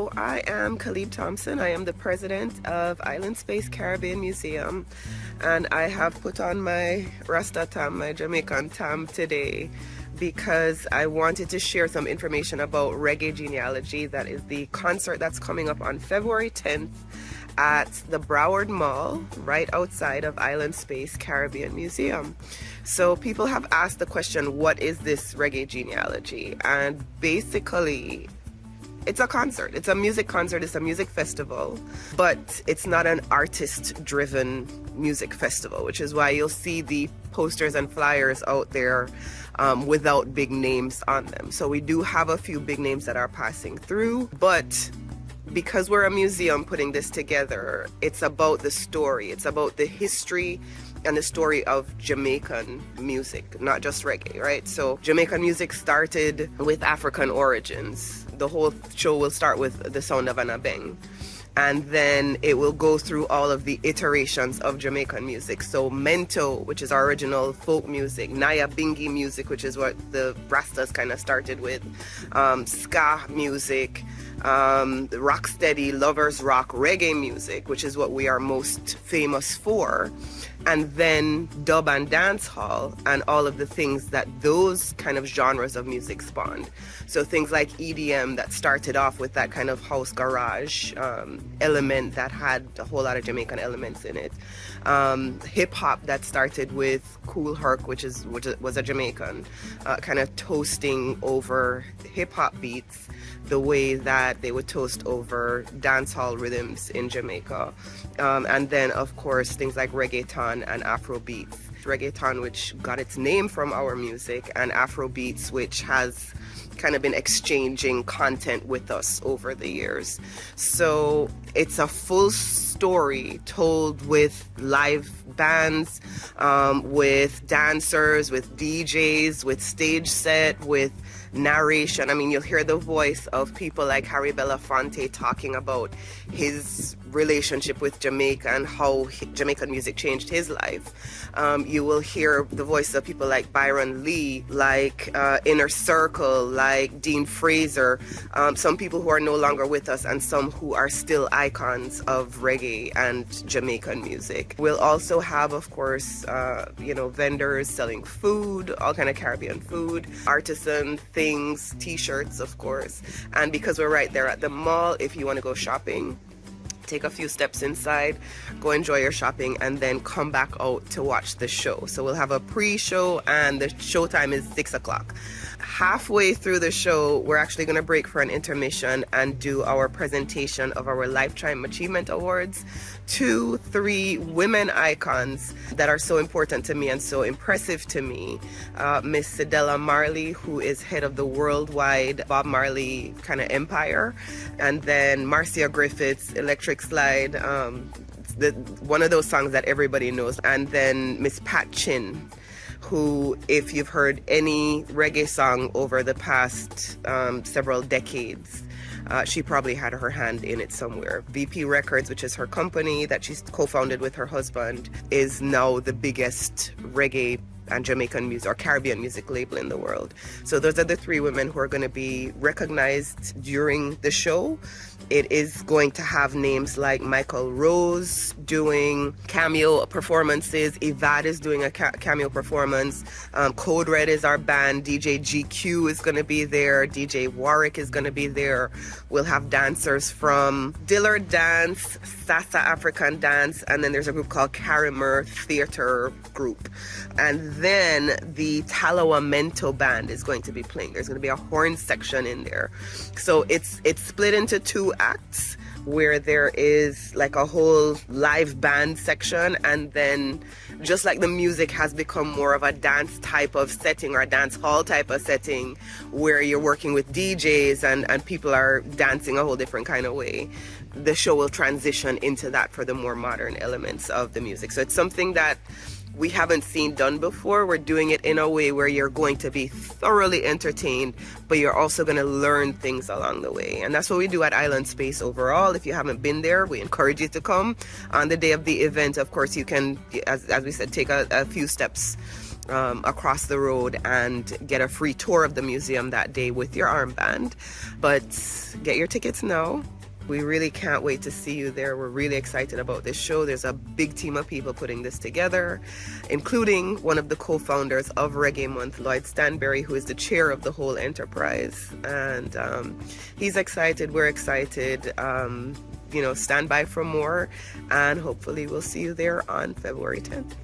So I am Khalib Thompson. I am the president of Island Space Caribbean Museum, and I have put on my Rasta tam, my Jamaican tam today because I wanted to share some information about Reggae Genealogy. That is the concert that's coming up on February 10th at the Broward Mall right outside of Island Space Caribbean Museum. So people have asked the question, what is this Reggae Genealogy? And basically it's a concert. It's a music concert. It's a music festival, but it's not an artist-driven music festival, which is why you'll see the posters and flyers out there without big names on them. So we do have a few big names that are passing through, but because we're a museum putting this together, it's about the story. It's about the history and the story of Jamaican music, not just reggae, right? So Jamaican music started with African origins. The whole show will start with the sound of an abeng, and then it will go through all of the iterations of Jamaican music. So mento, which is our original folk music, Naya Bingi music, which is what the Rastas kind of started with, ska music, rocksteady, lovers rock, reggae music, which is what we are most famous for, and then dub and dance hall and all of the things that those kind of genres of music spawned. So things like EDM that started off with that kind of house garage element that had a whole lot of Jamaican elements in it. Hip hop that started with Cool Herc, which was a Jamaican, kind of toasting over hip hop beats the way that they would toast over dancehall rhythms in Jamaica. And then, of course, things like reggaeton and Afro beats. Reggaeton, which got its name from our music, and Afro beats, which has kind of been exchanging content with us over the years. So it's a full story told with live bands, with dancers, with DJs, with stage set, with narration. I mean, you'll hear the voice of people like Harry Belafonte talking about his relationship with Jamaica and how Jamaican music changed his life. You will hear the voice of people like Byron Lee, like Inner Circle, like Dean Fraser, some people who are no longer with us and some who are still icons of reggae and Jamaican music. We'll also have, of course, vendors selling food, all kind of Caribbean food, artisan things, t-shirts, of course. And because we're right there at the mall, if you want to go shopping, take a few steps inside, go enjoy your shopping, and then come back out to watch the show. So we'll have a pre-show, and the show time is 6 o'clock. Halfway through the show, we're actually going to break for an intermission and do our presentation of our Lifetime Achievement Awards to 3 women icons that are so important to me and so impressive to me. Miss Cedella Marley, who is head of the worldwide Bob Marley kind of empire, and then Marcia Griffiths, Electric Slide, one of those songs that everybody knows, and then Miss Pat Chin, who, if you've heard any reggae song over the past several decades, she probably had her hand in it somewhere. VP Records, which is her company that she's co-founded with her husband, is now the biggest reggae and Jamaican music or Caribbean music label in the world. So those are the 3 women who are going to be recognized during the show. It is going to have names like Michael Rose doing cameo performances. Yvad is doing a cameo performance. Code Red is our band. DJ GQ is going to be there. DJ Warwick is going to be there. We'll have dancers from Dillard Dance, Sasa African Dance, and then there's a group called Karimer Theater Group. And then the Talawamento band is going to be playing. There's going to be a horn section in there. So it's split into 2 acts, where there is like a whole live band section, and then just like the music has become more of a dance type of setting or a dance hall type of setting where you're working with DJs and people are dancing a whole different kind of way, the show will transition into that for the more modern elements of the music. So it's something that we haven't seen done before. We're doing it in a way where you're going to be thoroughly entertained, but you're also going to learn things along the way. And that's what we do at Island Space overall. If you haven't been there, we encourage you to come. On the day of the event, of course, you can, as we said, take a few steps across the road and get a free tour of the museum that day with your armband. But get your tickets now. We really can't wait to see you there. We're really excited about this show. There's a big team of people putting this together, including one of the co-founders of Reggae Month, Lloyd Stanberry, who is the chair of the whole enterprise. And he's excited. We're excited. Stand by for more, and hopefully we'll see you there on February 10th.